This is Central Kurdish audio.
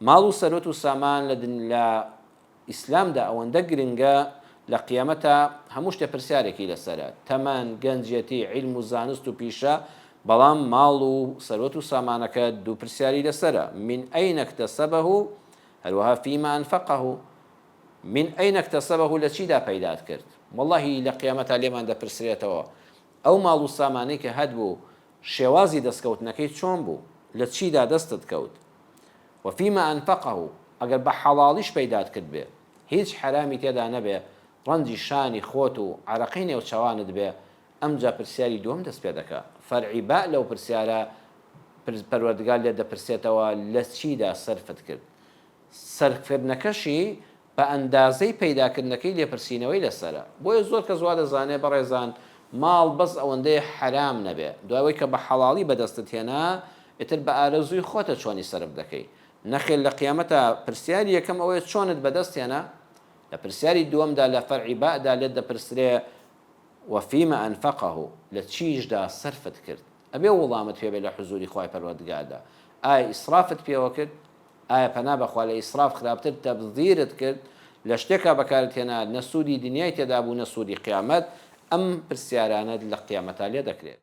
ماڵ و سەرۆت و سامان لە ئیسلامدا ئەوەندە گرنگە لە قیامەتە هەموو شتێ پرسیارێکی لەسەرە، تەمەن، گەنجەتی، عیلم و زانست و پیشە، بەڵام ماڵ و سەرۆت و سامانەکە دوو پرسیاری لەسەرە. من ئەین اکتسبه، هەروەها فیما ئەنفقه. من ئەین اکتسبه لە چیدا پەیدات کرد؟ وەڵڵاهی لە قیامەتە لێمان دەپرسرێتەوە ئەو ماڵ و سامانەی کە هەتبوو شێوازی دەستکەوتنەکەی چۆن بوو، لە چیدا دەستت کەوت؟ وفيما أنفقه، ئەگەر بە حەڵاڵیش پەیدات کرد بێ، هیچ حرامی تێدا نەبێ، ڕەنجی شانی خۆت و عەرەقەی نێوچەوانت بێ، ئەمجا پرسیاری دووەم دەست پێ دەکا. فەرعی با لەو پرسیارە پەروەردگار لێ دەپرسێتەوە لە چیدا سەرفت کرد. سەرفکردنەکەشی بە ئەندازەی پەیداکردنەکەی لێپرسینەوەی لەسەرە. بۆیە زۆر کەس وا دەزانێ بەڕێزان ماڵ بەس ئەوەندەی حرام نەبێ، دوایەوەی کە بە حەڵاڵی بەدەستت هێنا ئیتر بە ئارەزووی خۆتە چۆنی سەرف دەکەی. نەخێر لە قیامەتە پرسیاری یەکەم ئەوەیە چۆنت بەدەست هێنا، لە پرسیاری دووەمدا لە فەرعی بادا لێت دەپرسرێ وەفیمە ئەنفەقەه، لە چیشدا سەرفت کرد. ئەبێ وەڵامت پێ بێ لە حوزوری خوای پەروەردگاردا. ئایا ئیسرافت پێوە کرد؟ ئایا پەنا بەخوا لە ئیسراف خراپتر تەبذیرت کرد؟ لە شتێکا بەکارت هێنا نە سوودی دنیای تێدا بوو نە سوودی قیامەت؟ ئەم پرسیارانە لە قیامەتە لێ دەکرێت.